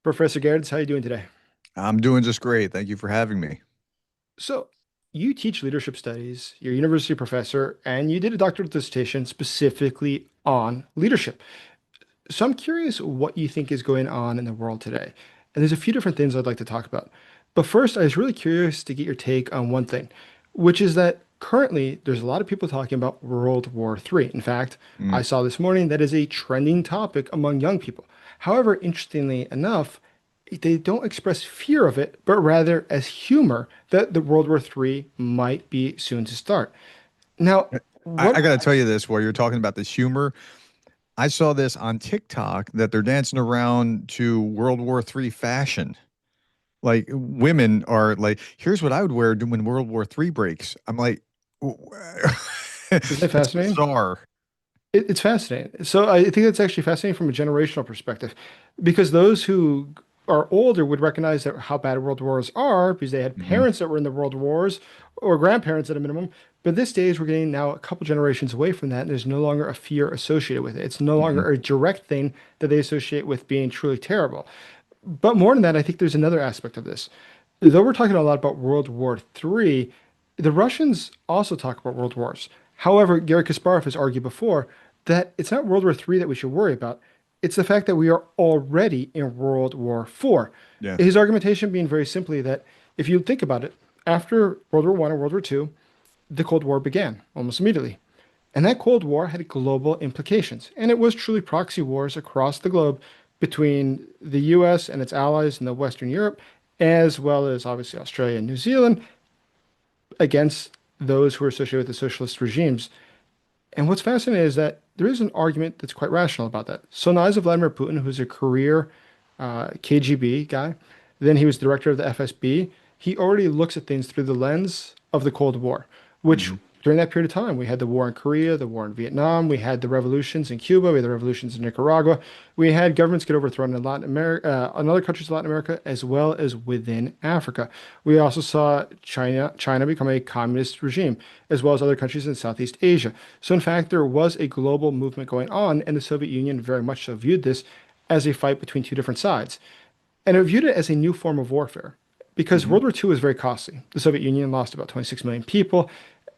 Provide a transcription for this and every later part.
Professor Gerdes, how are you doing today? I'm doing just great. Thank you for having me. So, you teach leadership studies, you're a university professor, and you did a doctoral dissertation specifically on leadership. So, I'm curious what you think is going on in the world today. And there's a few different things I'd like to talk about. But first, I was really curious to get your take on one thing, which is that currently there's a lot of people talking about World War III. In fact, I Mm. saw this morning that is a trending topic among young people. However, interestingly enough, they don't express fear of it, but rather as humor that the World War III might be soon to start. Now, I what got to tell you this while you're talking about this humor. I saw this on TikTok that they're dancing around to World War III fashion. Like women are like, here's what I would wear when World War III breaks. I'm like, isn't it it's fascinating? bizarre. It's fascinating. So I think that's actually fascinating from a generational perspective, because those who are older would recognize that how bad world wars are because they had Hmm. parents that were in the world wars or grandparents at a minimum. But this stage, we're getting now a couple generations away from that, and there's no longer a fear associated with it. It's no Hmm. longer a direct thing that they associate with being truly terrible. But more than that, I think there's another aspect of this. Though we're talking a lot about World War III, the Russians also talk about world wars. However, Garry Kasparov has argued before that it's not World War III that we should worry about. It's the fact that we are already in World War IV. Yeah. His argumentation being very simply that if you think about it, after World War I and World War II, the Cold War began almost immediately. And that Cold War had global implications. And it was truly proxy wars across the globe between the US and its allies in the Western Europe, as well as obviously Australia and New Zealand, against those who are associated with the socialist regimes. And what's fascinating is that there is an argument that's quite rational about that. So now, as of Vladimir Putin, who's a career KGB guy, then he was director of the FSB, he already looks at things through the lens of the Cold War, which Hmm. during that period of time, we had the war in Korea, the war in Vietnam, we had the revolutions in Cuba, we had the revolutions in Nicaragua, we had governments get overthrown in Latin America, in other countries of Latin America, as well as within Africa. We also saw China become a communist regime, as well as other countries in Southeast Asia. So, in fact, there was a global movement going on, and the Soviet Union very much so viewed this as a fight between two different sides. And it viewed it as a new form of warfare because Hmm. World War II was very costly. The Soviet Union lost about 26 million people,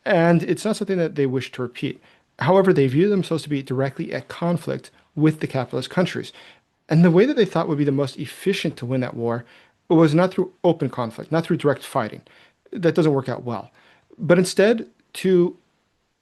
and it's not something that they wish to repeat. However, they view themselves to be directly at conflict with the capitalist countries. And the way that they thought would be the most efficient to win that war was not through open conflict, not through direct fighting. That doesn't work out well. But instead, to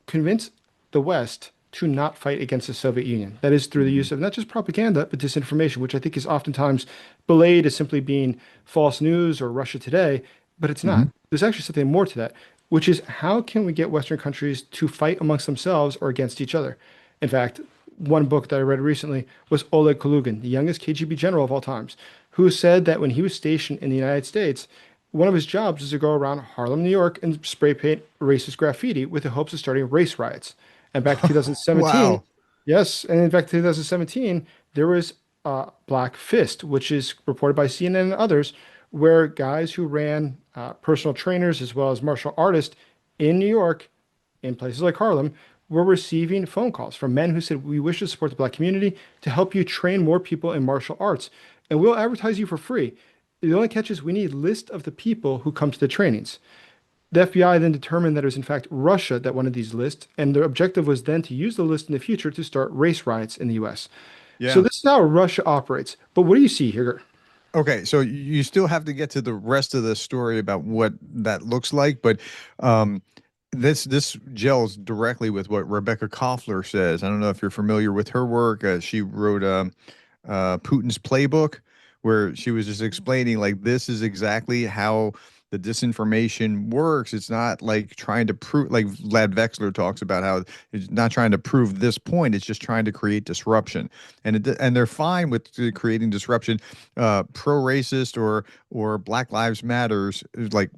convince the West to not fight against the Soviet Union. That is through the Hmm. use of not just propaganda, but disinformation, which I think is oftentimes belayed as simply being false news or Russia Today, but it's Hmm. not. There's actually something more to that, which is how can we get Western countries to fight amongst themselves or against each other? In fact, one book that I read recently was Oleg Kalugin, the youngest KGB general of all times, who said that when he was stationed in the United States, one of his jobs was to go around Harlem, New York, and spray paint racist graffiti with the hopes of starting race riots. And back in 2017, Wow. yes, and in fact, 2017, there was Black Fist, which is reported by CNN and others, where guys who ran personal trainers as well as martial artists in New York, in places like Harlem, were receiving phone calls from men who said, "We wish to support the Black community to help you train more people in martial arts, and we'll advertise you for free. The only catch is we need a list of the people who come to the trainings." The FBI then determined that it was in fact Russia that wanted these lists, and their objective was then to use the list in the future to start race riots in the US. So Yeah. this is how Russia operates. But what do you see here? Okay, so you still have to get to the rest of the story about what that looks like, but um, this gels directly with what Rebecca Koffler says. I don't know if you're familiar with her work. She wrote Putin's Playbook, where she was just explaining like this is exactly how the disinformation works. It's not like trying to prove, like Vlad Vexler talks about how it's not trying to prove this point. It's just trying to create disruption, and they're fine with creating disruption. Pro-racist or Black Lives Matters, like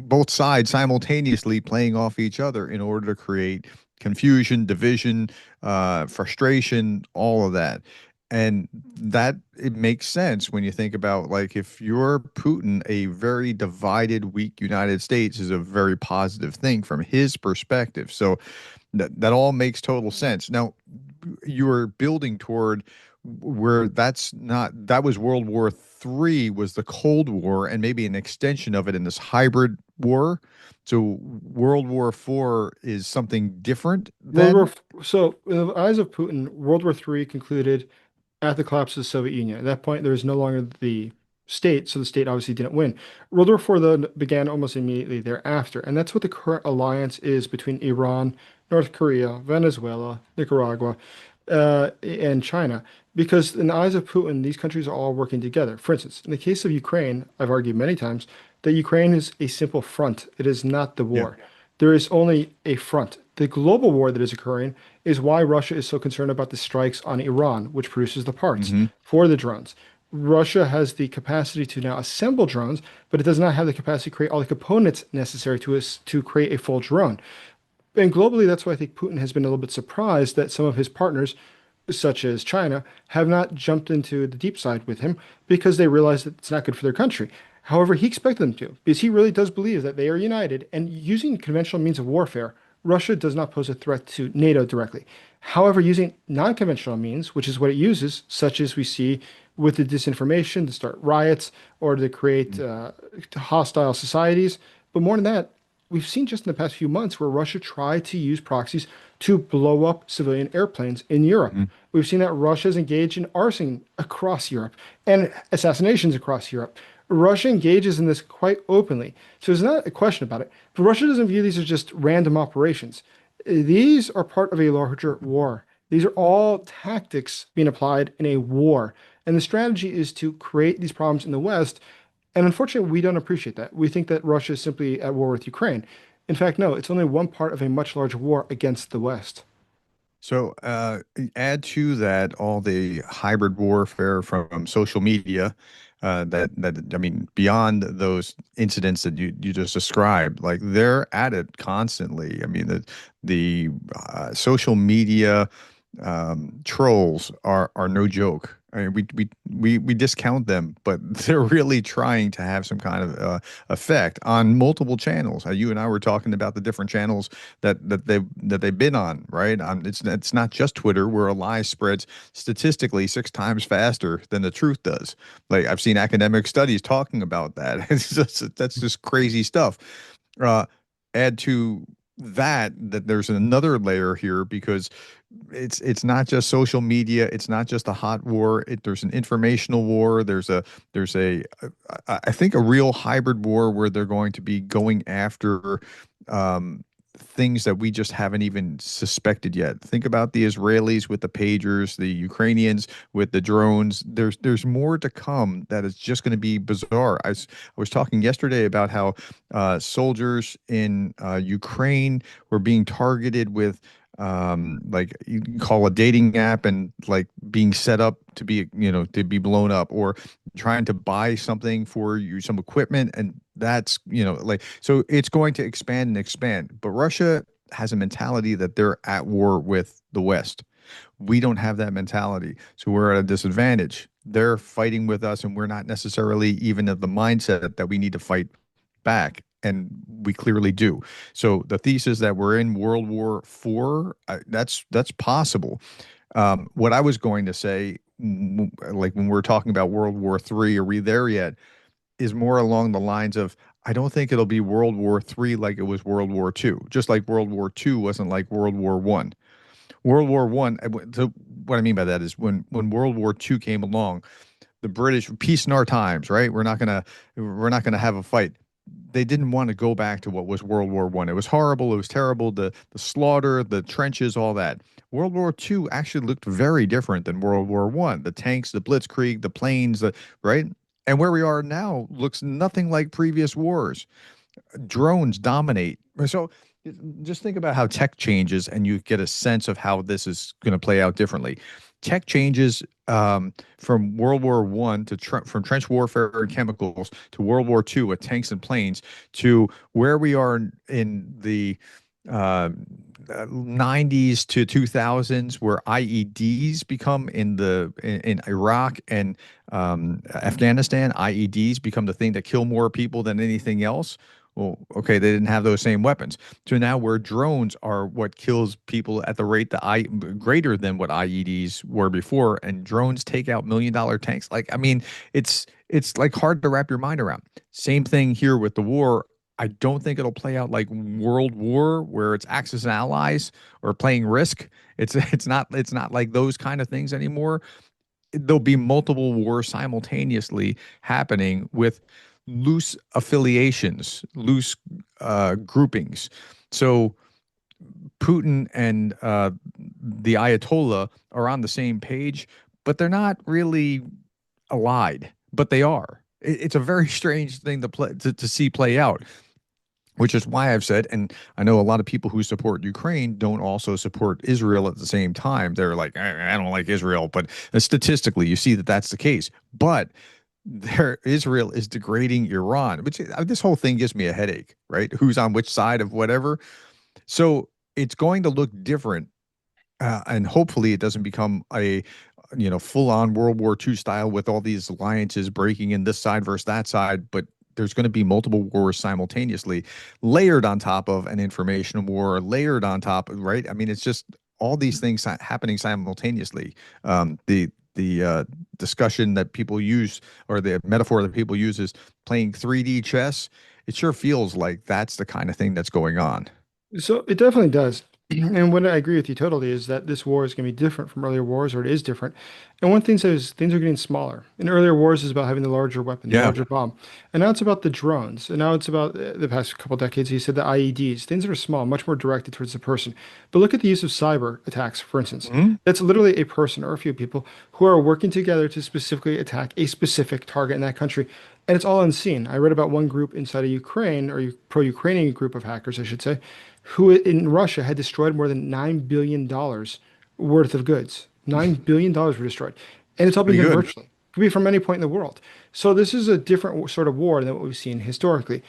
both sides simultaneously playing off each other in order to create confusion, division, frustration, all of that. And that it makes sense when you think about like if you're Putin, a very divided, weak United States is a very positive thing from his perspective. So that all makes total sense. Now, you were building toward where that's not that was World War III was the Cold War and maybe an extension of it in this hybrid war. So World War IV is something different World War then. so in the eyes of Putin, World War III concluded at the collapse of the Soviet Union. At that point, there was no longer the state, so the state obviously didn't win. World War IV then began almost immediately thereafter, and that's what the current alliance is between Iran, North Korea, Venezuela, Nicaragua, and China. Because in the eyes of Putin, these countries are all working together. For instance, in the case of Ukraine, I've argued many times that Ukraine is a simple front. It is not the Yeah. war. There is only a front. The global war that is occurring is why Russia is so concerned about the strikes on Iran, which produces the parts Hmm. for the drones. Russia has the capacity to now assemble drones, but it does not have the capacity to create all the components necessary to create a full drone. And globally, that's why I think Putin has been a little bit surprised that some of his partners, such as China, have not jumped into the deep side with him because they realize that it's not good for their country. However, he expected them to, because he really does believe that they are united. And using conventional means of warfare, Russia does not pose a threat to NATO directly. However, using non-conventional means, which is what it uses, such as we see with the disinformation to start riots or to create hostile societies, but more than that, we've seen just in the past few months where Russia tried to use proxies to blow up civilian airplanes in Europe. We've seen that Russia is engaged in arson across Europe and assassinations across Europe. Russia engages in this quite openly. So there's not a question about it. But Russia doesn't view these as just random operations. These are part of a larger war. These are all tactics being applied in a war. And the strategy is to create these problems in the West, and unfortunately, we don't appreciate that. We think that Russia is simply at war with Ukraine. In fact, no, it's only one part of a much larger war against the West. So add to that all the hybrid warfare from social media that I mean beyond those incidents that you just described, like they're at it constantly. I mean the social media trolls are no joke. I mean, we discount them, but they're really trying to have some kind of effect on multiple channels. You and I were talking about the different channels that they've been on, right? It's not just Twitter, where a lie spreads statistically 6 times faster than the truth does. Like I've seen academic studies talking about that. That's just crazy stuff. Uh, Add to that there's another layer here because it's not just social media, it's not just a hot war, there's an informational war, there's a I think a real hybrid war where they're going to be going after things that we just haven't even suspected yet. Think about the Israelis with the pagers, the Ukrainians with the drones. There's more to come that is just going to be bizarre. I was talking yesterday about how soldiers in Ukraine were being targeted with like you can call a dating app and like being set up to be to be blown up, or trying to buy something for you, some equipment, and that's like, so it's going to expand and expand. But Russia has a mentality that they're at war with the West. We don't have that mentality, so we're at a disadvantage. They're fighting with us and we're not necessarily even of the mindset that we need to fight back, and we clearly do. So the thesis that we're in World War IV, that's possible. What I was going to say, like when we're talking about World War III, are we there yet? Is more along the lines of, I don't think it'll be World War III like it was World War II, just like World War II wasn't like World War One. World War One. So what I mean by that is when World War II came along, the British, peace in our times, right? We're not gonna have a fight. They didn't want to go back to what was World War One. It was horrible. It was terrible. The slaughter, the trenches, all that. World War II actually looked very different than World War One. The tanks, the blitzkrieg, the planes, the right. And where we are now looks nothing like previous wars. Drones dominate. So just think about how tech changes, and you get a sense of how this is going to play out differently. Tech changes from World War One to from trench warfare and chemicals to World War II with tanks and planes to where we are in the uh, 90s to 2000s, where IEDs become in Iraq and Afghanistan. IEDs become the thing that kill more people than anything else. Well, okay, they didn't have those same weapons. So now where drones are what kills people at the rate that I greater than what IEDs were before, and drones take out $1 million tanks. Like, I mean, it's like hard to wrap your mind around. Same thing here with the war. I don't think it'll play out like World War where it's Axis and allies or playing Risk. It's not like those kind of things anymore. There'll be multiple wars simultaneously happening with loose affiliations, loose groupings. So Putin and the Ayatollah are on the same page, but they're not really allied, but they are. It's a very strange thing to see play out, which is why I've said, and I know a lot of people who support Ukraine don't also support Israel at the same time. They're like, I don't like Israel, but statistically, you see that that's the case. But Israel is degrading Iran, which this whole thing gives me a headache, right? Who's on which side of whatever. So it's going to look different, and hopefully it doesn't become a full on World War II style with all these alliances breaking in this side versus that side. But there's going to be multiple wars simultaneously, layered on top of an information war, layered on top, right? I mean, it's just all these things happening simultaneously. The discussion that people use, or the metaphor that people use, is playing 3D chess. It sure feels like that's the kind of thing that's going on. So it definitely does. And what I agree with you totally is that this war is going to be different from earlier wars, or it is different. And one thing is things are getting smaller. In earlier wars is about having the larger weapon, the Yeah. larger bomb. And now it's about the drones. And now it's about the past couple decades, you said the IEDs, things that are small, much more directed towards the person. But look at the use of cyber attacks, for instance. Mhm. That's literally a person or a few people who are working together to specifically attack a specific target in that country. And it's all unseen. I read about one group inside of Ukraine, or pro-Ukrainian group of hackers, I should say, who in Russia had destroyed more than $9 billion worth of goods. $9 billion were destroyed. And it's all being Pretty done good. virtually. It could be from any point in the world. So this is a different sort of war than what we've seen historically.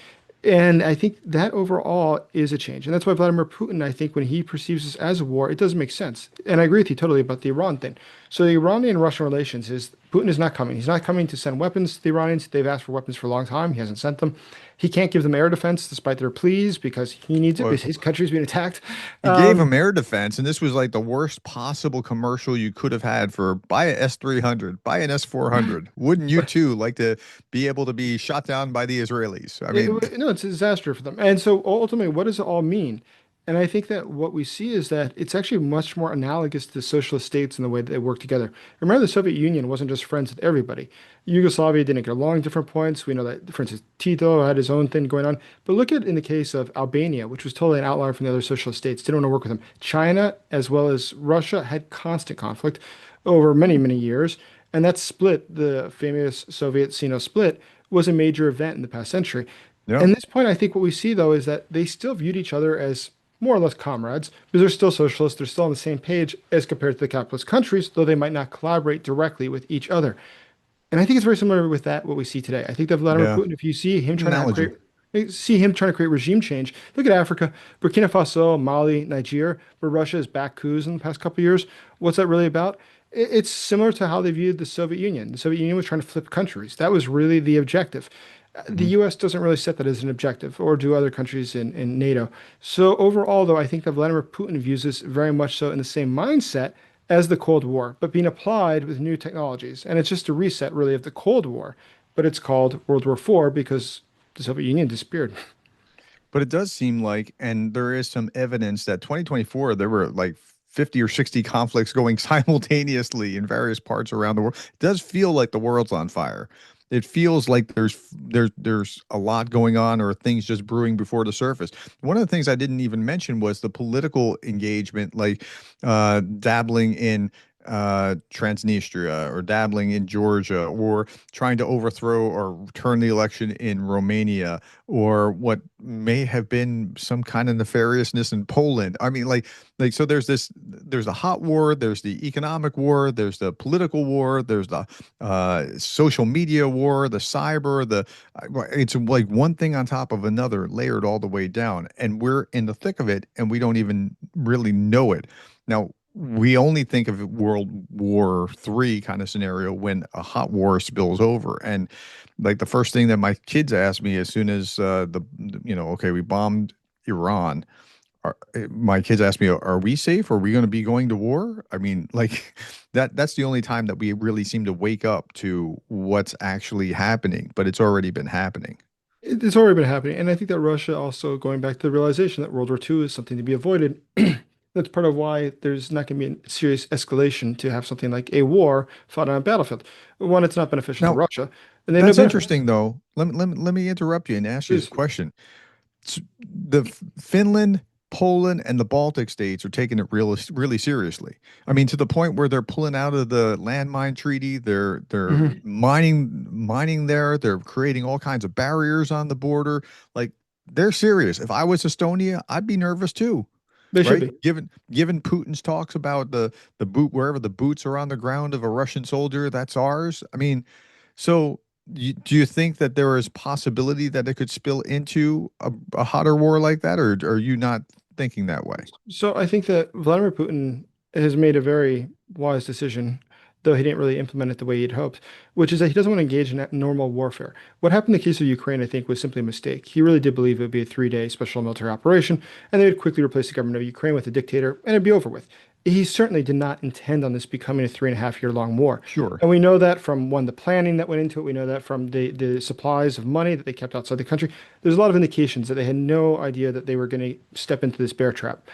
And I think that overall is a change. And that's why Vladimir Putin, I think, when he perceives this as a war, it doesn't make sense. And I agree with you totally about the Iran thing. So the Iranian-Russian relations is Putin is not coming. He's not coming to send weapons to the Iranians. They've asked for weapons for a long time. He hasn't sent them. He can't give them air defense despite their pleas because he needs it because Well, his country's being attacked. he gave Um, him air defense, and this was like the worst possible commercial you could have had for buy a S-300, buy an S-400. Wouldn't you too like to be able to be shot down by the Israelis? I mean, No, it's a disaster for them. And so ultimately, what does it all mean? And I think that what we see is that it's actually much more analogous to socialist states in the way that they work together. Remember, the Soviet Union wasn't just friends with everybody. Yugoslavia didn't get along at different points. We know that, for instance, Tito had his own thing going on. But look at in the case of Albania, which was totally an outlier from the other socialist states, didn't want to work with them. China, as well as Russia, had constant conflict over many, many years. And that split, the famous Soviet-Sino split, was a major event in the past century. yeah. And this point, I think what we see though is that they still viewed each other as more or less comrades because they're still socialists. They're still on the same page as compared to the capitalist countries, though they might not collaborate directly with each other. And I think it's very similar with that what we see today. I think that Vladimir Yeah. Putin, if you see him Good trying to analogy. create see him trying to create regime change. Look at Africa, Burkina Faso, Mali, Niger, where Russia has backed coups in the past couple of years. What's that really about? It's similar to how they viewed the Soviet Union. The Soviet Union was trying to flip countries. That was really the objective. The Mhm. U.S. doesn't really set that as an objective, or do other countries in NATO. So overall, though, I think that Vladimir Putin views this very much so in the same mindset as the Cold War, but being applied with new technologies. And it's just a reset, really, of the Cold War, but it's called World War IV because the Soviet Union disappeared. But it does seem like, and there is some evidence that 2024, there were like 50 or 60 conflicts going simultaneously in various parts around the world. It does feel like the world's on fire. It feels like there's a lot going on, or things just brewing before the surface. One of the things I didn't even mention was the political engagement, like dabbling in Transnistria, or dabbling in Georgia, or trying to overthrow or turn the election in Romania, or what may have been some kind of nefariousness in Poland. I mean, like so there's the hot war, there's the economic war, there's the political war, there's the social media war, the cyber, it's like one thing on top of another, layered all the way down, and we're in the thick of it, and we don't even really know it. Now, we only think of World War III kind of scenario when a hot war spills over. And like the first thing that my kids ask me as soon as okay, we bombed Iran. My kids ask me, "Are we safe? Are we going to be going to war?" I mean, like that's the only time that we really seem to wake up to what's actually happening, but it's already been happening. It's already been happening. And I think that Russia also going back to the realization that World War II is something to be avoided. That's part of why there's not going to be a serious escalation to have something like a war fought on a battlefield. One, it's not beneficial to Now, Russia, and they have no that's benefit. interesting, though. Let me interrupt you and ask you this Please. question. The Finland, Poland, and the Baltic states are taking it really seriously. I mean, to the point where they're pulling out of the landmine treaty. They're Mhm. mining there. They're creating all kinds of barriers on the border. Like they're serious. If I was Estonia, I'd be nervous too. They should Right? be. Given Putin's talks about the boot wherever the boots are on the ground of a Russian soldier, that's ours. I mean, so do you think that there is possibility that it could spill into a hotter war like that, or are you not thinking that way? So I think that Vladimir Putin has made a very wise decision, though he didn't really implement it the way he'd hoped, which is that he doesn't want to engage in that normal warfare. What happened in the case of Ukraine, I think, was simply a mistake. He really did believe it would be a 3-day special military operation, and they would quickly replace the government of Ukraine with a dictator, and it'd be over with. He certainly did not intend on this becoming a 3.5 year long war. Sure. And we know that from one, the planning that went into it. We know that from the supplies of money that they kept outside the country. There's a lot of indications that they had no idea that they were going to step into this bear trap.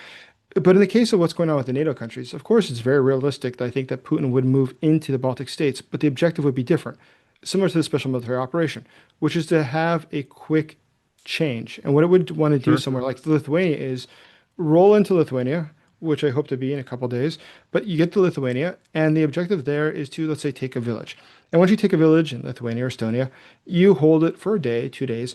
But in the case of what's going on with the NATO countries, of course, it's very realistic that I think that Putin would move into the Baltic states, but the objective would be different, similar to the special military operation, which is to have a quick change. And what it would want to do Sure. somewhere like Lithuania is roll into Lithuania, which I hope to be in a couple of days. But you get to Lithuania, and the objective there is to, let's say, take a village. And once you take a village in Lithuania or Estonia, you hold it for a day, 2 days,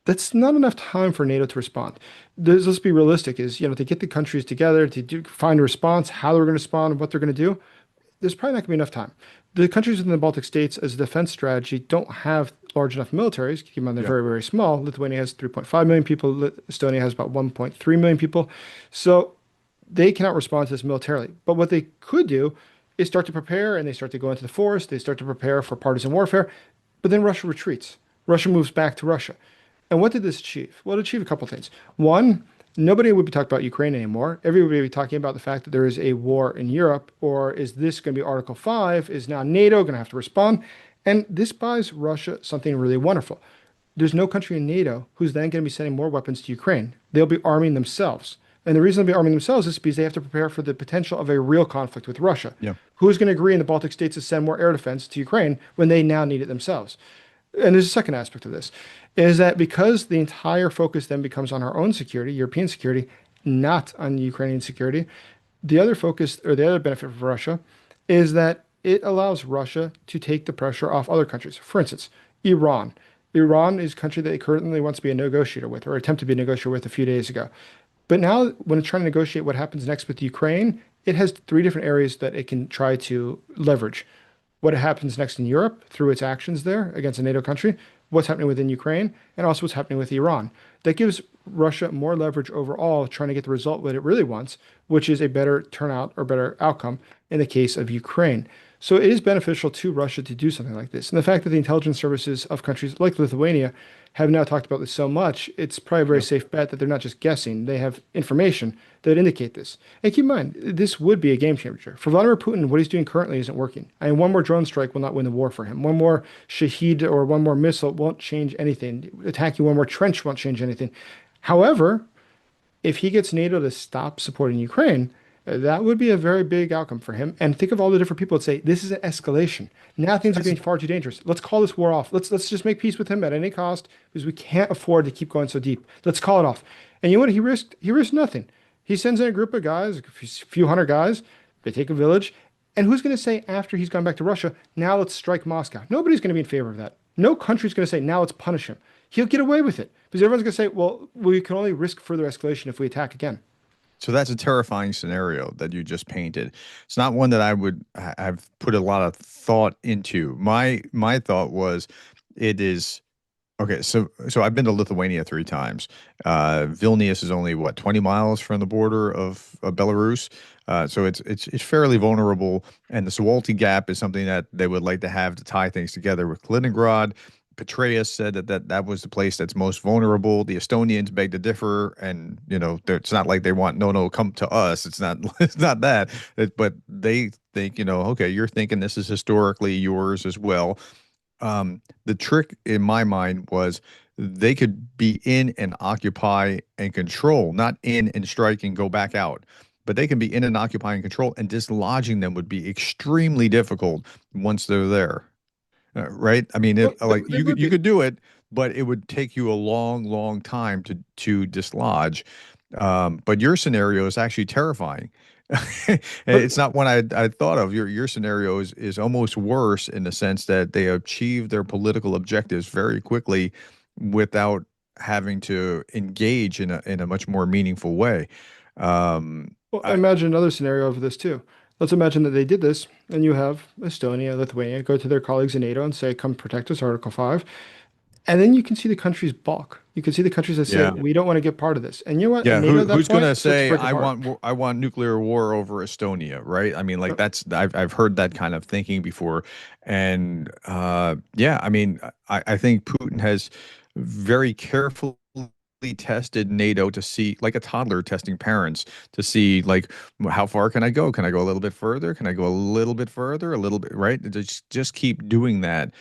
that's not enough time for NATO to respond. Let's be realistic, is, to get the countries together to find a response, how they're going to respond, and what they're going to do. There's probably not going to be enough time. The countries within the Baltic states, as a defense strategy, don't have large enough militaries. Keep in mind, they're Yeah. very, very small. Lithuania has 3.5 million people. Estonia has about 1.3 million people. So they cannot respond to this militarily. But what they could do is start to prepare, and they start to go into the forest. They start to prepare for partisan warfare. But then Russia retreats. Russia moves back to Russia. And what did this achieve? Well, it achieved a couple of things. One, nobody would be talking about Ukraine anymore. Everybody would be talking about the fact that there is a war in Europe, or is this going to be Article 5? Is now NATO going to have to respond? And this buys Russia something really wonderful. There's no country in NATO who's then going to be sending more weapons to Ukraine. They'll be arming themselves. And the reason they'll be arming themselves is because they have to prepare for the potential of a real conflict with Russia. Yeah. Who's going to agree in the Baltic states to send more air defense to Ukraine when they now need it themselves? And there's a second aspect of this, is that because the entire focus then becomes on our own security, European security, not on Ukrainian security, the other focus or the other benefit for Russia is that it allows Russia to take the pressure off other countries. For instance, Iran. Iran is a country that it currently wants to be a negotiator with, or attempt to be a negotiator with a few days ago. But now, when it's trying to negotiate what happens next with Ukraine, it has three different areas that it can try to leverage: what happens next in Europe through its actions there against a NATO country, what's happening within Ukraine, and also what's happening with Iran. That gives Russia more leverage overall, trying to get the result what it really wants, which is a better turnout or better outcome in the case of Ukraine. So it is beneficial to Russia to do something like this. And the fact that the intelligence services of countries like Lithuania have now talked about this so much, it's probably a very Yeah. safe bet that they're not just guessing. They have information that indicate this. And keep in mind, this would be a game changer. For Vladimir Putin, what he's doing currently isn't working. I mean, one more drone strike will not win the war for him. One more Shahed or one more missile won't change anything. Attacking one more trench won't change anything. However, if he gets NATO to stop supporting Ukraine, that would be a very big outcome for him. And think of all the different people that say this is an escalation. Now things are That's getting far too dangerous. Let's call this war off. Let's just make peace with him at any cost because we can't afford to keep going so deep. Let's call it off. And you know what he risked? He risked nothing. He sends in a group of guys, a few hundred guys. They take a village. And who's going to say after he's gone back to Russia, now let's strike Moscow? Nobody's going to be in favor of that. No country's going to say, now let's punish him. He'll get away with it because everyone's going to say, well, we can only risk further escalation if we attack again. So that's a terrifying scenario that you just painted. It's not one that I've put a lot of thought into. My thought was it is Okay, so I've been to Lithuania 3 times. Vilnius is only what 20 miles from the border of Belarus, so it's fairly vulnerable. And the Suwalki Gap is something that they would like to have to tie things together with Kaliningrad. Petraeus said that was the place that's most vulnerable. The Estonians beg to differ, and it's not like they want no come to us. It's not it's not that, but they think okay, you're thinking this is historically yours as well. The trick in my mind was they could be in and occupy and control, not in and strike and go back out. But they can be in and occupy and control, and dislodging them would be extremely difficult once they're there. Right? I mean, Well, like they would you be. could do it, but it would take you a long, long time to dislodge. But your scenario is actually terrifying. And But it's not one I thought of. Your scenario is almost worse in the sense that they achieve their political objectives very quickly without having to engage in a much more meaningful way. Um, well, I, imagine another scenario of this too. Let's imagine that they did this, and you have Estonia, Lithuania go to their colleagues in NATO and say, "Come protect us, Article 5." And then you can see the countries balk. You can see the countries that say, yeah. "We don't want to get part of this." And you know what? Yeah, NATO at that who's gonna point starts to say break apart. I want nuclear war over Estonia, right? I mean, like Yep. I've heard that kind of thinking before, and yeah, I mean, I think Putin has very carefully tested NATO to see, like a toddler testing parents, to see like how far can I go? Can I go a little bit further? Can I go a little bit further? A little bit, right? Just keep doing that.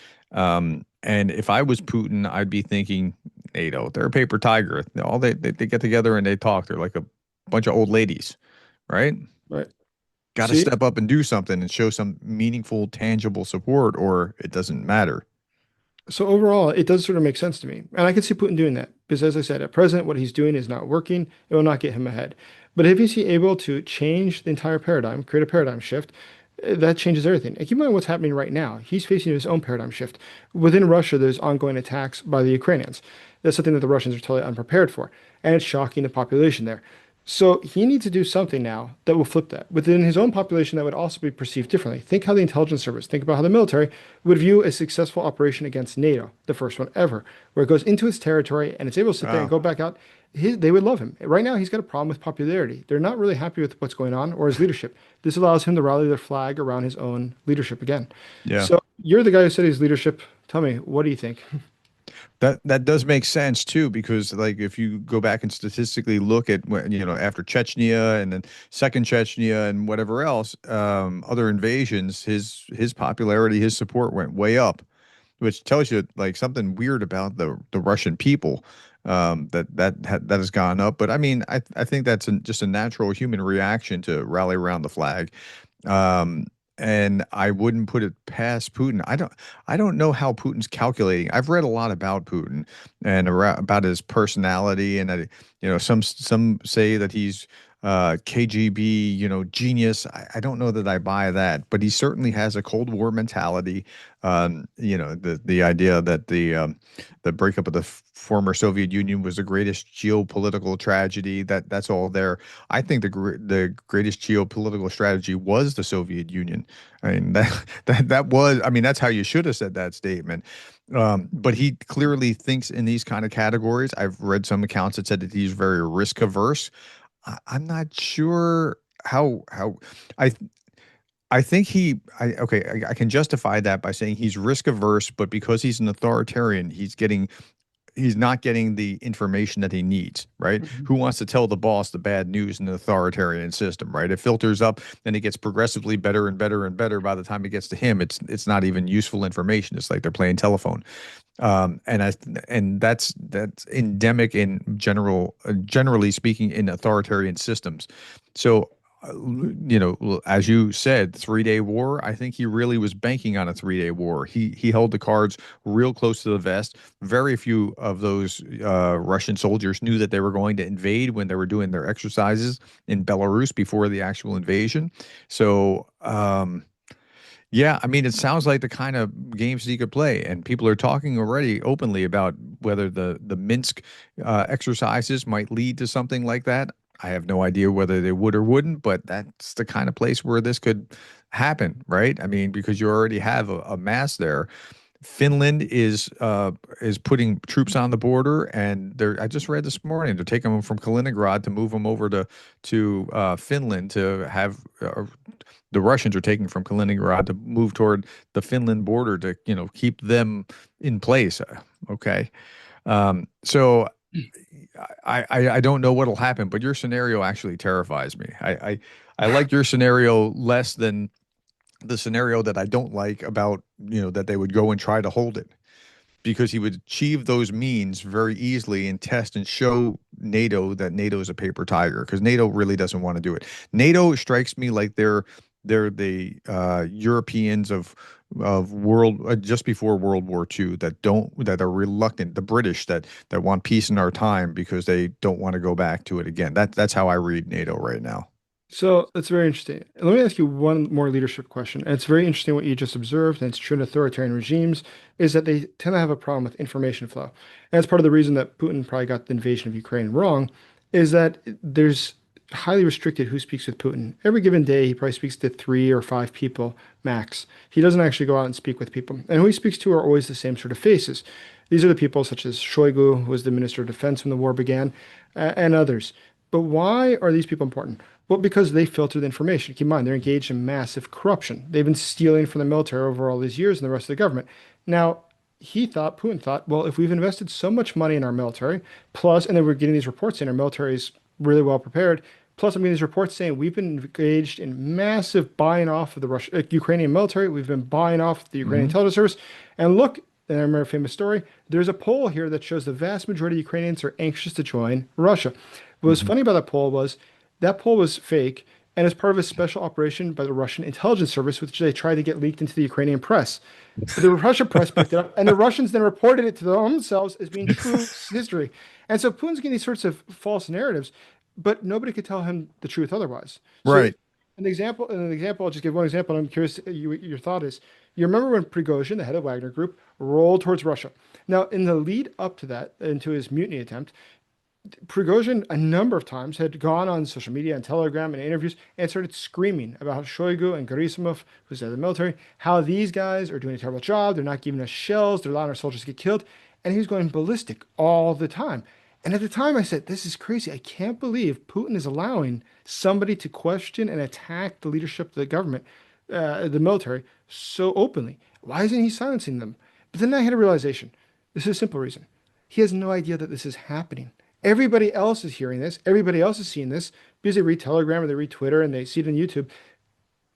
And if I was Putin, I'd be thinking NATO. They're a paper tiger. All they get together and they talk. They're like a bunch of old ladies, right? Right. Got to See, step up and do something and show some meaningful, tangible support, or it doesn't matter. so overall, it does sort of make sense to me. And I can see Putin doing that because, as I said, at present, what he's doing is not working. It will not get him ahead. But if he's able to change the entire paradigm, create a paradigm shift, that changes everything. And keep in mind what's happening right now. He's facing his own paradigm shift. Within Russia, there's ongoing attacks by the Ukrainians. That's something that the Russians are totally unprepared for. And it's shocking the population there. So he needs to do something now that will flip that. Within his own population, that would also be perceived differently. Think how the intelligence service, think about how the military would view a successful operation against NATO, the first one ever, where it goes into its territory and it's able to sit there and Wow. go back out. They would love him. Right now, he's got a problem with popularity. They're not really happy with what's going on or his leadership. This allows him to rally their flag around his own leadership again. Yeah. So you're the guy who said his leadership. Tell me, what do you think? That does make sense too, because like if you go back and statistically look at when after Chechnya and then second Chechnya and whatever else, other invasions, his popularity, his support went way up, which tells you like something weird about the Russian people, that has gone up. But I mean, I think that's just a natural human reaction to rally around the flag. Um, and I wouldn't put it past Putin. I don't know how Putin's calculating. I've read a lot about Putin and about his personality, and some say that he's KGB, genius. I don't know that I buy that, but he certainly has a Cold War mentality. The idea that the breakup of the former Soviet Union was the greatest geopolitical tragedy. That's all there. I think the greatest geopolitical strategy was the Soviet Union. I mean that was. I mean that's how you should have said that statement. But he clearly thinks in these kind of categories. I've read some accounts that said that he's very risk averse. I'm not sure how I I think I can justify that by saying he's risk averse, but because he's an authoritarian, he's not getting the information that he needs, right? Mhm. Who wants to tell the boss the bad news in an authoritarian system, right? It filters up and it gets progressively better and better and better. By the time it gets to him, it's not even useful information. It's like they're playing telephone. And that's endemic in generally speaking, in authoritarian systems. So, as you said, 3 Day war. I think he really was banking on a 3 Day war. He held the cards real close to the vest. Very few of those Russian soldiers knew that they were going to invade when they were doing their exercises in Belarus before the actual invasion. So, yeah, I mean, it sounds like the kind of games that he could play, and people are talking already openly about whether the Minsk exercises might lead to something like that. I have no idea whether they would or wouldn't, but that's the kind of place where this could happen, right? I mean, because you already have a mass there. Finland is putting troops on the border, and they're I just read this morning they're taking them from Kaliningrad to move them over to Finland to have the Russians are taking from Kaliningrad to move toward the Finland border to keep them in place. Okay, so I don't know what'll happen, but your scenario actually terrifies me. I like your scenario less than the scenario that I don't like about, that they would go and try to hold it because he would achieve those means very easily and test and show NATO that NATO is a paper tiger because NATO really doesn't want to do it. NATO strikes me like they're the Europeans of world just before World War II that are reluctant, the British that want peace in our time because they don't want to go back to it again. That's how I read NATO right now. So that's very interesting. Let me ask you one more leadership question. And it's very interesting what you just observed, and it's true in authoritarian regimes, is that they tend to have a problem with information flow. And that's part of the reason that Putin probably got the invasion of Ukraine wrong, is that there's highly restricted who speaks with Putin. Every given day, he probably speaks to 3 or 5 people max. He doesn't actually go out and speak with people. And who he speaks to are always the same sort of faces. These are the people such as Shoigu, who was the Minister of Defense when the war began, and others. But why are these people important? Well, because they filter the information. Keep in mind, they're engaged in massive corruption. They've been stealing from the military over all these years and the rest of the government. Now, Putin thought, well, if we've invested so much money in our military, plus, and then we're getting these reports saying our military is really well prepared, plus I'm getting these reports saying we've been engaged in massive buying off of the Ukrainian military. We've been buying off the Ukrainian Hmm. intelligence service. And look, and I remember a famous story, there's a poll here that shows the vast majority of Ukrainians are anxious to join Russia. What was Hmm. funny about that poll was fake and as part of a special operation by the Russian intelligence service, which they tried to get leaked into the Ukrainian press. But the Russian press picked it up, and the Russians then reported it to themselves as being true history. And so Putin's getting these sorts of false narratives, but nobody could tell him the truth otherwise. So Right. I'll just give one example, and I'm curious your thought is. You remember when Prigozhin, the head of Wagner Group, rolled towards Russia. Now, in the lead up to that, into his mutiny attempt, Prigozhin a number of times had gone on social media and Telegram and interviews and started screaming about how Shoigu and Gerasimov, who's head of the military, how these guys are doing a terrible job. They're not giving us shells. They're allowing our soldiers to get killed. And he was going ballistic all the time. And at the time, I said, this is crazy. I can't believe Putin is allowing somebody to question and attack the leadership of the government, the military, so openly. Why isn't he silencing them? But then I had a realization. This is a simple reason. He has no idea that this is happening. Everybody else is hearing this. Everybody else is seeing this because they read Telegram or they read Twitter and they see it on YouTube.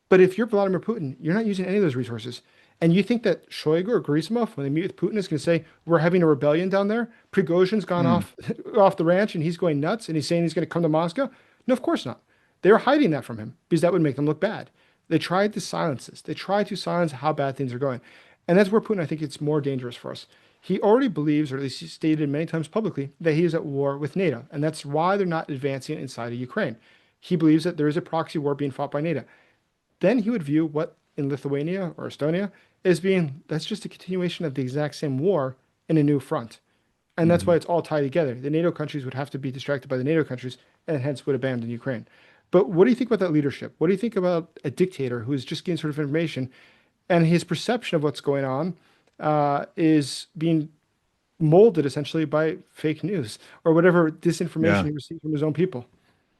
But if you're Vladimir Putin, you're not using any of those resources. And you think that Shoigu or Gerasimov, when they meet with Putin, is going to say, we're having a rebellion down there? Prigozhin's gone Hmm. off the ranch and he's going nuts and he's saying he's going to come to Moscow? No, of course not. They're hiding that from him because that would make them look bad. They tried to silence this. They tried to silence how bad things are going. And that's where Putin, I think it's more dangerous for us. He already believes, or at least he stated many times publicly, that he is at war with NATO. And that's why they're not advancing inside of Ukraine. He believes that there is a proxy war being fought by NATO. Then he would view what in Lithuania or Estonia as being that's just a continuation of the exact same war in a new front. And that's why Hmm. it's all tied together. The NATO countries would have to be distracted by the NATO countries and hence would abandon Ukraine. But what do you think about that leadership? What do you think about a dictator who is just getting sort of information and his perception of what's going on is being molded essentially by fake news or whatever disinformation Yeah. he receives from his own people?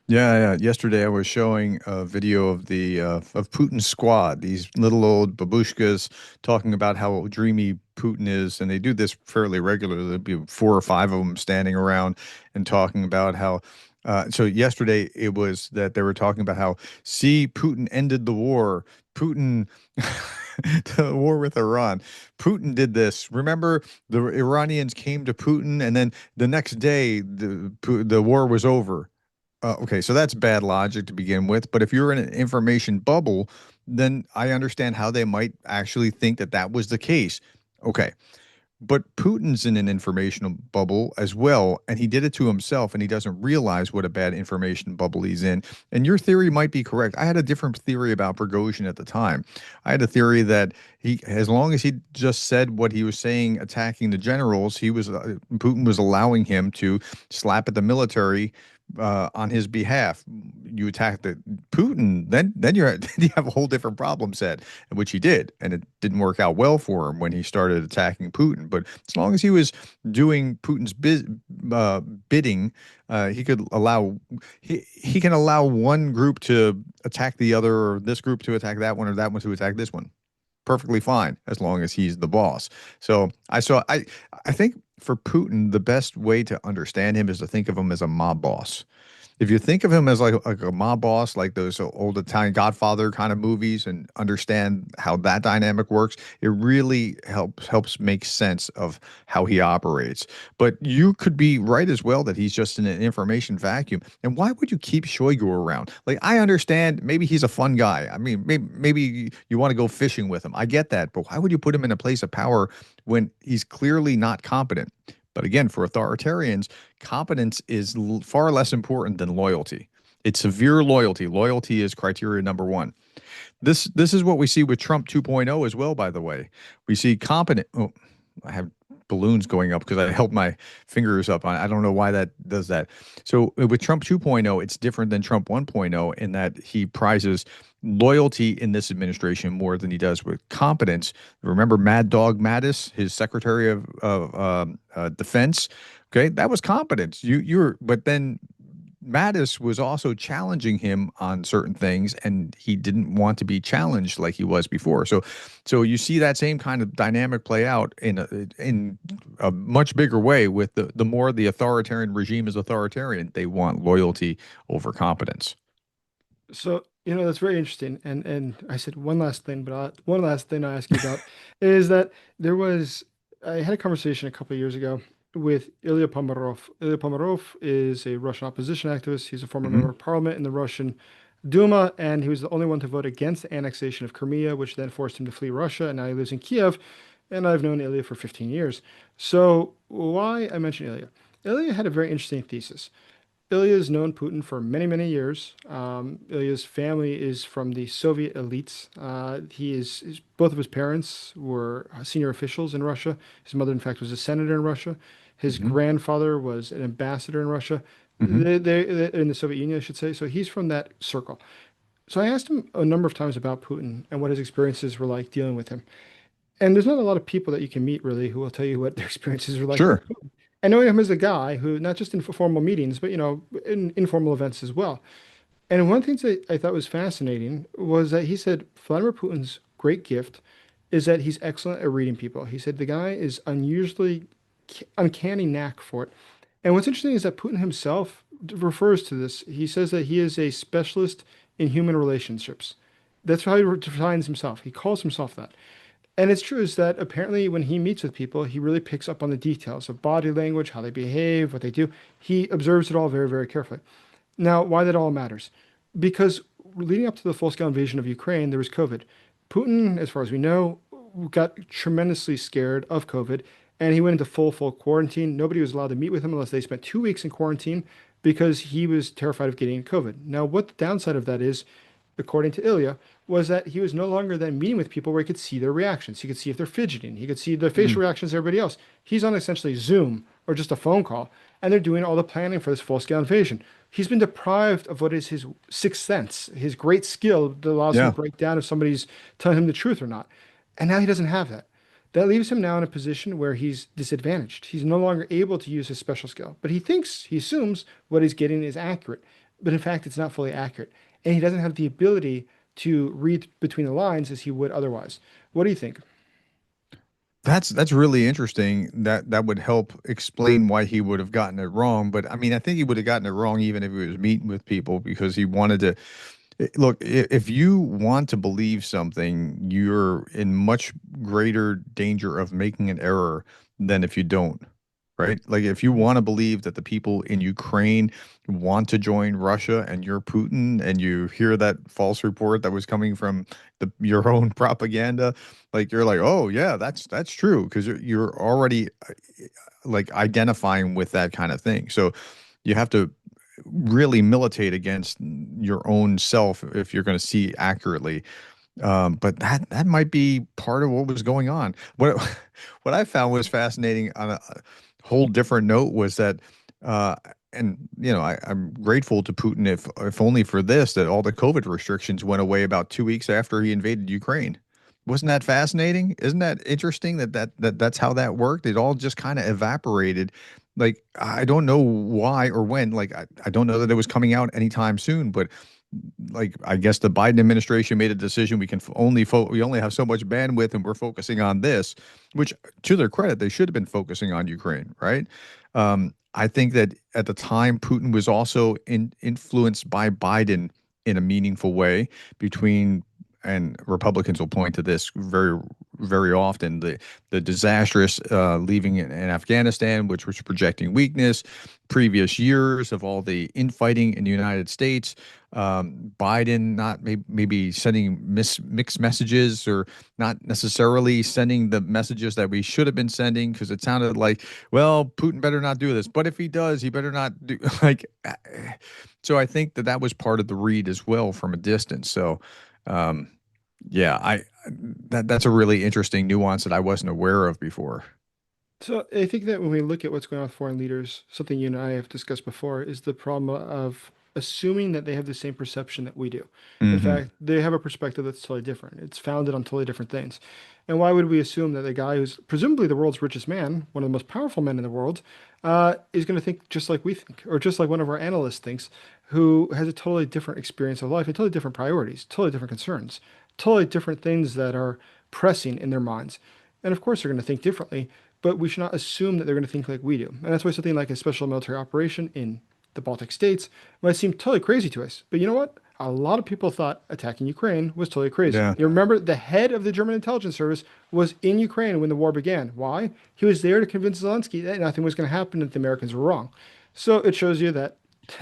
Yeah, yeah. Yesterday I was showing a video of the of Putin's squad, these little old babushkas talking about how dreamy Putin is, and they do this fairly regularly. There'll be 4 or 5 of them standing around and talking about how. So yesterday it was that they were talking about how, see, Putin ended the war. Putin, the war with Iran. Putin did this. Remember, the Iranians came to Putin, and then the next day the war was over. Okay, so that's bad logic to begin with. But if you're in an information bubble, then I understand how they might actually think that that was the case. Okay, but Putin's in an informational bubble as well, and he did it to himself, and he doesn't realize what a bad information bubble he's in. And your theory might be correct. I had a different theory about Prigozhin at the time. I had a theory that as long as he just said what he was saying, attacking the generals, Putin was allowing him to slap at the military on his behalf. You attack the Putin, then you're then you have a whole different problem set, which he did, and it didn't work out well for him when he started attacking Putin. But as long as he was doing Putin's bidding, he could allow he can allow one group to attack the other, or this group to attack that one, or that one to attack this one. Perfectly fine as long as he's the boss. So I think for Putin, the best way to understand him is to think of him as a mob boss. If you think of him as like a mob boss, like those old Italian Godfather kind of movies, and understand how that dynamic works, it really helps make sense of how he operates. But you could be right as well that he's just in an information vacuum. And why would you keep Shoigu around? Like, I understand maybe he's a fun guy. I mean, maybe you want to go fishing with him. I get that, but why would you put him in a place of power when he's clearly not competent? But again, for authoritarians, competence is far less important than loyalty. It's severe loyalty. Loyalty is criteria number one. This is what we see with Trump 2.0 as well, by the way. We see competent. Oh, I have balloons going up because I held my fingers up. I don't know why that does that. So with Trump 2.0, it's different than Trump 1.0 in that he prizes loyalty in this administration more than he does with competence. Remember Mad Dog Mattis, his Secretary of Defense? Okay, that was competence. But then Mattis was also challenging him on certain things, and he didn't want to be challenged like he was before. So you see that same kind of dynamic play out in a much bigger way with the more the authoritarian regime is authoritarian, they want loyalty over competence. So, that's very interesting. And I said one last thing, but one last thing I ask you about is that I had a conversation a couple of years ago with Ilya Pomerov. Ilya Pomerov is a Russian opposition activist. He's a former member Hmm. of parliament in the Russian Duma, and he was the only one to vote against the annexation of Crimea, which then forced him to flee Russia. And now he lives in Kiev. And I've known Ilya for 15 years. So, why I mention Ilya? Ilya had a very interesting thesis. Ilya's known Putin for many, many years. Ilya's family is from the Soviet elites. Both of his parents were senior officials in Russia. His mother, in fact, was a senator in Russia. His Hmm. grandfather was an ambassador in Russia. Hmm. In the Soviet Union, I should say. So he's from that circle. So I asked him a number of times about Putin and what his experiences were like dealing with him. And there's not a lot of people that you can meet really who will tell you what their experiences are like with Sure. Putin. I know him as a guy who, not just in formal meetings, but in informal events as well. And one of the things that I thought was fascinating was that he said Vladimir Putin's great gift is that he's excellent at reading people. He said the guy is unusually uncanny knack for it. And what's interesting is that Putin himself refers to this. He says that he is a specialist in human relationships. That's how he defines himself. He calls himself that. And it's true is that apparently when he meets with people, he really picks up on the details of body language, how they behave, what they do. He observes it all very, very carefully. Now, why that all matters? Because leading up to the full-scale invasion of Ukraine, there was COVID. Putin, as far as we know, got tremendously scared of COVID, and he went into full quarantine. Nobody was allowed to meet with him unless they spent 2 weeks in quarantine because he was terrified of getting COVID. Now, what the downside of that is, according to Ilya, was that he was no longer then meeting with people where he could see their reactions. He could see if they're fidgeting. He could see the facial reactions of everybody else. He's on essentially Zoom or just a phone call, and they're doing all the planning for this full-scale invasion. He's been deprived of what is his sixth sense, his great skill that allows him to Yeah. break down if somebody's telling him the truth or not. And now he doesn't have that. That leaves him now in a position where he's disadvantaged. He's no longer able to use his special skill, but he assumes what he's getting is accurate. But in fact, it's not fully accurate. And he doesn't have the ability to read between the lines as he would otherwise. What do you think? That's really interesting. That would help explain why he would have gotten it wrong. But I mean, I think he would have gotten it wrong even if he was meeting with people because he wanted to look. If you want to believe something, you're in much greater danger of making an error than if you don't. Right? Like if you Mhm. want to believe that the people in Ukraine want to join Russia and you're Putin and you hear that false report that was coming from your own propaganda, like you're like, oh yeah, that's true because you're already like identifying with that kind of thing. So you have to really militate against your own self if you're going to see accurately. But that might be part of what was going on. What what I found was fascinating on a whole different note was that uh, and I'm grateful to Putin if only for this, that all the COVID restrictions went away about 2 weeks after he invaded Ukraine. Wasn't that fascinating? Isn't that interesting that's how that worked? It all just kind of evaporated. Like, I don't know why or when. Like, I don't know that it was coming out anytime soon, but like, I guess the Biden administration made a decision. We only have so much bandwidth, and we're focusing on this, which, to their credit, they should have been focusing on Ukraine, right? I think that at the time, Putin was also influenced by Biden in a meaningful way between, and Republicans will point to this very, very often, the disastrous leaving in Afghanistan, which was projecting weakness, previous years of all the infighting in the United States, Biden not maybe sending mixed messages, or not necessarily sending the messages that we should have been sending, because it sounded like, well, Putin better not do this, but if he does, he better not do like. So I think that was part of the read as well from a distance. So, um, yeah, that's a really interesting nuance that I wasn't aware of before. So I think that when we look at what's going on with foreign leaders, something you and I have discussed before is the problem of assuming that they have the same perception that we do. In Hmm. fact, they have a perspective that's totally different. It's founded on totally different things. And why would we assume that the guy who's presumably the world's richest man, one of the most powerful men in the world, is going to think just like we think, or just like one of our analysts thinks, who has a totally different experience of life, and totally different priorities, totally different concerns, totally different things that are pressing in their minds. And of course, they're going to think differently, but we should not assume that they're going to think like we do. And that's why something like a special military operation in the Baltic states might seem totally crazy to us. But you know what? A lot of people thought attacking Ukraine was totally crazy. Yeah. You remember the head of the German intelligence service was in Ukraine when the war began. Why? He was there to convince Zelensky that nothing was going to happen and that the Americans were wrong. So it shows you that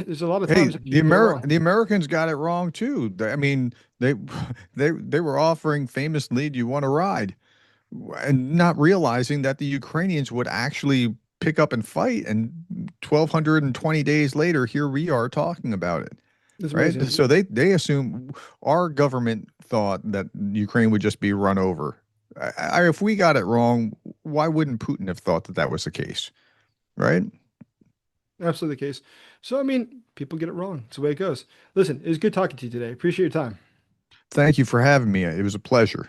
there's a lot of Hey, times that people get it wrong. The Americans got it wrong too. I mean, they they were offering famously, "Do you want to ride?" And not realizing that the Ukrainians would actually pick up and fight. And 1,220 days later, here we are talking about it, It's right? amazing. So they assume, our government thought that Ukraine would just be run over. If we got it wrong, why wouldn't Putin have thought that was the case, right? Absolutely the case. So, I mean, people get it wrong. It's the way it goes. Listen, it was good talking to you today. Appreciate your time. Thank you for having me. It was a pleasure.